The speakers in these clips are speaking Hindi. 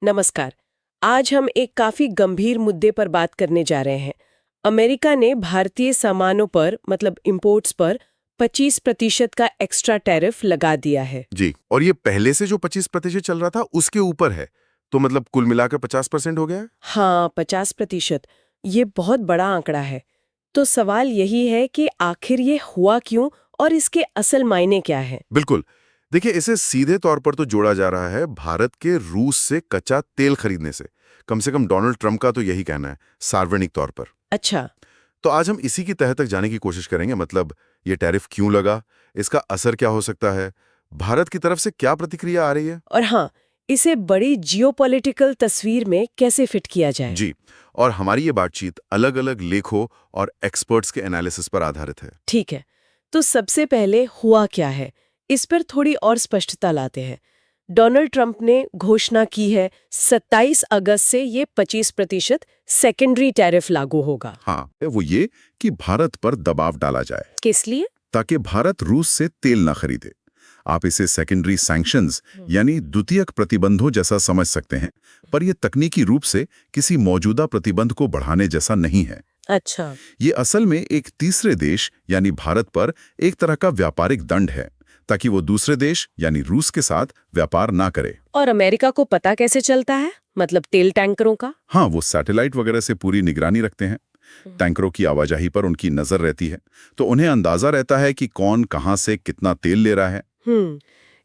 नमस्कार। आज हम एक काफी गंभीर मुद्दे पर बात करने जा रहे हैं। अमेरिका ने भारतीय सामानों पर मतलब इंपोर्ट्स पर 25% का एक्स्ट्रा टैरिफ लगा दिया है। जी, और ये पहले से जो 25% चल रहा था उसके ऊपर है। तो मतलब कुल मिलाकर 50% हो गया है। हाँ, 50%। ये बहुत बड़ा आंकड़ा है। तो सवाल यही है कि आखिर ये हुआ क्यों और इसके असल मायने क्या है। बिल्कुल। देखिए, इसे सीधे तौर पर तो जोड़ा जा रहा है भारत के रूस से कच्चा तेल खरीदने से कम डोनाल्ड ट्रंप का तो यही कहना है, सार्वजनिक तौर पर। अच्छा। तो आज हम इसी की तह तक जाने की कोशिश करेंगे। मतलब ये टैरिफ क्यों लगा, इसका असर क्या हो सकता है, भारत की तरफ से क्या प्रतिक्रिया आ रही है। और हाँ, इसे बड़ी जियोपॉलिटिकल तस्वीर में कैसे फिट किया जाए। जी, और हमारी ये बातचीत अलग-अलग लेखों और एक्सपर्ट्स के एनालिसिस पर आधारित है। ठीक है। तो सबसे पहले हुआ क्या है, इस पर थोड़ी और स्पष्टता लाते हैं। डोनाल्ड ट्रंप ने घोषणा की है 27 अगस्त से ये 25% सेकेंडरी टैरिफ लागू होगा। हाँ, वो ये कि भारत पर दबाव डाला जाए किस लिए? ताकि भारत रूस से तेल ना खरीदे। आप इसे सेकेंडरी सैंक्शंस यानी द्वितीयक प्रतिबंधों जैसा समझ सकते हैं, पर यह तकनीकी रूप से किसी मौजूदा प्रतिबंध को बढ़ाने जैसा नहीं है। अच्छा। ये असल में एक तीसरे देश यानी भारत पर एक तरह का व्यापारिक दंड है, ताकि वो दूसरे देश यानी रूस के साथ व्यापार ना करे। और अमेरिका को पता कैसे चलता है, मतलब तेल टैंकरों का? हाँ, वो सैटेलाइट वगैरह से पूरी निगरानी रखते हैं। टैंकरों की आवाजाही पर उनकी नजर रहती है, तो उन्हें अंदाजा रहता है कि कौन कहां से कितना तेल ले रहा है। हम्म।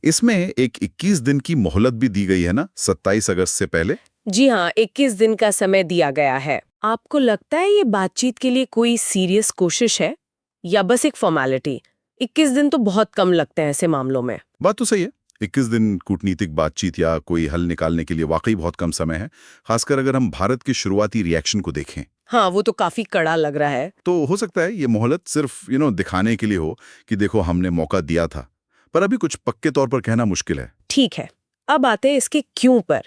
इसमें एक 21 दिन की मोहलत भी दी गई है ना, 27 अगस्त से पहले। जी हाँ, 21 दिन का समय दिया गया है। आपको लगता है ये बातचीत के लिए कोई सीरियस कोशिश है या बस एक फॉर्मेलिटी? 21 दिन तो बहुत कम लगते हैं ऐसे मामलों में। बात तो सही है। 21 दिन कूटनीतिक बातचीत या कोई हल निकालने के लिए वाकई बहुत कम समय है, खासकर अगर हम भारत के शुरुआती रिएक्शन को देखें। हाँ, वो तो काफी कड़ा लग रहा है। तो हो सकता है ये मोहलत सिर्फ दिखाने के लिए हो कि देखो हमने मौका दिया था, पर अभी कुछ पक्के तौर पर कहना मुश्किल है। ठीक है, अब आते हैं इसके क्यों पर।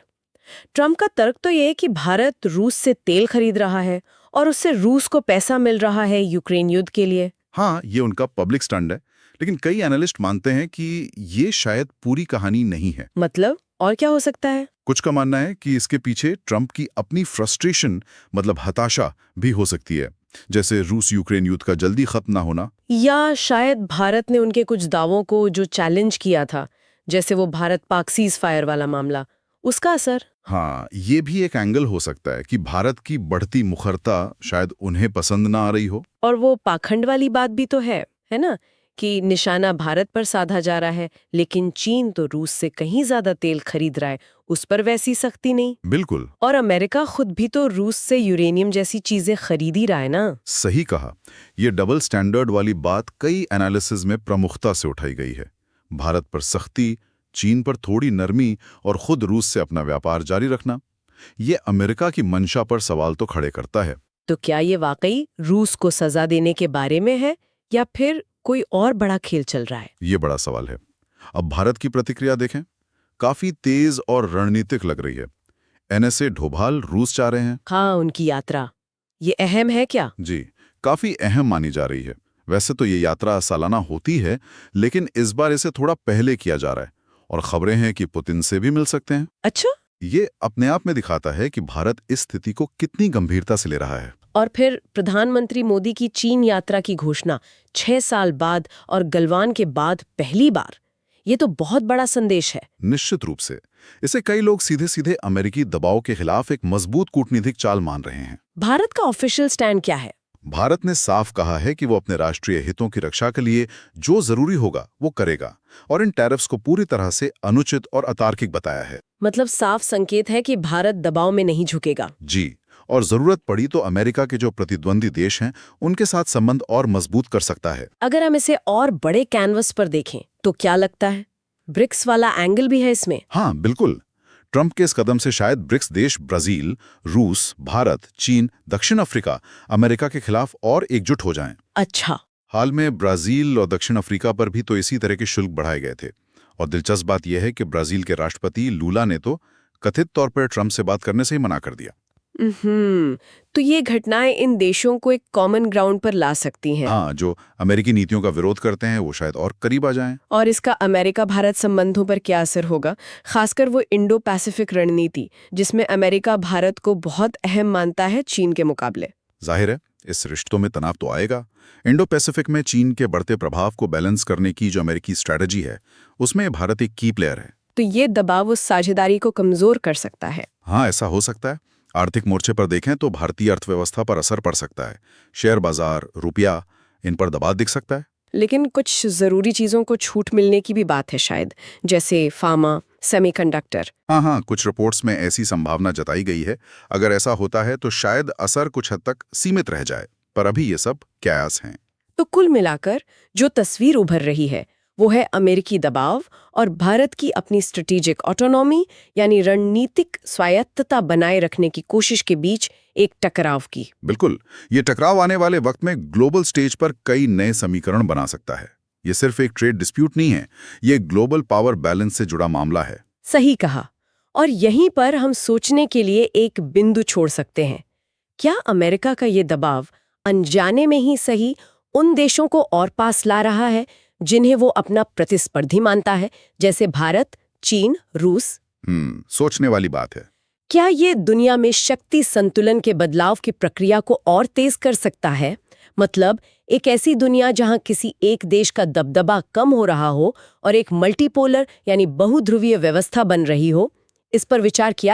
ट्रंप का तर्क तो ये है कि भारत रूस से तेल खरीद रहा है और उससे रूस को पैसा मिल रहा है यूक्रेन युद्ध के लिए। हाँ, ये उनका पब्लिक स्टैंड है, लेकिन कई एनालिस्ट मानते हैं कि ये शायद पूरी कहानी नहीं है। मतलब और क्या हो सकता है? कुछ का मानना है कि इसके पीछे ट्रंप की अपनी फ्रस्ट्रेशन मतलब हताशा भी हो सकती है, जैसे रूस यूक्रेन युद्ध का जल्दी खत्म ना होना। या शायद भारत ने उनके कुछ दावों को जो चैलेंज किया था, जैसे वो भारत पाक सीज फायर वाला मामला, उसका असर। हाँ, ये भी एक एंगल हो सकता है कि भारत की बढ़ती मुखरता शायद उन्हें पसंद ना आ रही हो। और वो पाखंड वाली बात भी तो है ना, कि निशाना भारत पर साधा जा रहा है, लेकिन चीन तो रूस से कहीं ज्यादा तेल खरीद रहा है, उस पर वैसी सख्ती नहीं। बिल्कुल और अमेरिका खुद भी तो रूस से यूरेनियम जैसी चीजें खरीद ही रहा है ना। सही कहा। ये डबल स्टैंडर्ड वाली बात कई एनालिसिस में प्रमुखता से उठाई गई है। भारत पर सख्ती, चीन पर थोड़ी नरमी और खुद रूस से अपना व्यापार जारी रखना, ये अमेरिका की मंशा पर सवाल तो खड़े करता है। तो क्या ये वाकई रूस को सजा देने के बारे में है या फिर कोई और बड़ा खेल चल रहा है? ये बड़ा सवाल है। अब भारत की प्रतिक्रिया देखें, काफी तेज और रणनीतिक लग रही है। एनएसए डोभाल रूस जा रहे हैं। हाँ, उनकी यात्रा ये अहम है क्या? जी, काफी अहम मानी जा रही है। वैसे तो ये यात्रा सालाना होती है, लेकिन इस बार इसे थोड़ा पहले किया जा रहा है और खबरें हैं कि पुतिन से भी मिल सकते हैं। अच्छा। ये अपने आप में दिखाता है कि भारत इस स्थिति को कितनी गंभीरता से ले रहा है। और फिर प्रधानमंत्री मोदी की चीन यात्रा की घोषणा 6 साल बाद और गलवान के बाद पहली बार, ये तो बहुत बड़ा संदेश है। निश्चित रूप से इसे कई लोग सीधे सीधे अमेरिकी दबाव के खिलाफ एक मजबूत कूटनीतिक चाल मान रहे हैं। भारत का ऑफिशियल स्टैंड क्या है? भारत ने साफ कहा है कि वो अपने राष्ट्रीय हितों की रक्षा के लिए जो जरूरी होगा वो करेगा, और इन टैरिफ्स को पूरी तरह से अनुचित और अतार्किक बताया है। मतलब साफ संकेत है कि भारत दबाव में नहीं झुकेगा। जी, और जरूरत पड़ी तो अमेरिका के जो प्रतिद्वंदी देश हैं उनके साथ संबंध और मजबूत कर सकता है। अगर हम इसे और बड़े कैनवस पर देखें तो क्या लगता है, ब्रिक्स वाला एंगल भी है इसमें? हाँ बिल्कुल। ट्रंप के इस कदम से शायद ब्रिक्स देश ब्राजील, रूस, भारत, चीन, दक्षिण अफ्रीका अमेरिका के खिलाफ और एकजुट हो जाएं। अच्छा। हाल में ब्राजील और दक्षिण अफ्रीका पर भी तो इसी तरह के शुल्क बढ़ाए गए थे, और दिलचस्प बात यह है कि ब्राजील के राष्ट्रपति लूला ने तो कथित तौर पर ट्रंप से बात करने से ही मना कर दिया। तो ये घटनाएं इन देशों को एक कॉमन ग्राउंड पर ला सकती हैं। हाँ, जो अमेरिकी नीतियों का विरोध करते हैं वो शायद और करीब आ जाएं। और इसका अमेरिका भारत संबंधों पर क्या असर होगा, खासकर वो इंडो पैसिफिक रणनीति जिसमें अमेरिका भारत को बहुत अहम मानता है चीन के मुकाबले। जाहिर है इस रिश्तों में तनाव तो आएगा। इंडो पैसिफिक में चीन के बढ़ते प्रभाव को बैलेंस करने की जो अमेरिकी स्ट्रैटेजी है उसमें भारत एक की प्लेयर है। तो ये दबाव उस साझेदारी को कमजोर कर सकता है। हाँ, ऐसा हो सकता है। आर्थिक मोर्चे पर देखें तो भारतीय अर्थव्यवस्था पर असर पड़ सकता है। शेयर बाजार, रुपया, इन पर दबाव दिख सकता है। लेकिन कुछ जरूरी चीजों को छूट मिलने की भी बात है शायद, जैसे फार्मा, सेमीकंडक्टर। हाँ, कुछ रिपोर्ट्स में ऐसी संभावना जताई गई है। अगर ऐसा होता है तो शायद असर कुछ हद तक सीमित रह जाए, पर अभी ये सब कयास हैं। तो कुल मिलाकर जो तस्वीर उभर रही है वो है अमेरिकी दबाव और भारत की अपनी स्ट्रेटेजिक ऑटोनॉमी यानी रणनीतिक स्वायत्तता बनाए रखने की कोशिश के बीच एक टकराव की। बिल्कुल, ये टकराव आने वाले वक्त में ग्लोबल स्टेज पर कई नए समीकरण बना सकता है। ये सिर्फ एक ट्रेड डिस्प्यूट नहीं है, ये ग्लोबल पावर बैलेंस से जुड़ा मामला है। सही कहा। और यहीं पर हम सोचने के लिए एक बिंदु छोड़ सकते हैं। क्या अमेरिका का ये दबाव अनजाने में ही सही उन देशों को और पास ला रहा है जिन्हें वो अपना प्रतिस्पर्धी मानता है, जैसे भारत, चीन, रूस? सोचने वाली बात है। क्या ये दुनिया में शक्ति संतुलन के बदलाव की प्रक्रिया को और तेज कर सकता है? मतलब एक ऐसी दुनिया जहां किसी एक देश का दबदबा कम हो रहा हो और एक मल्टीपोलर यानी बहुध्रुवीय व्यवस्था बन रही हो। इस पर विचार किया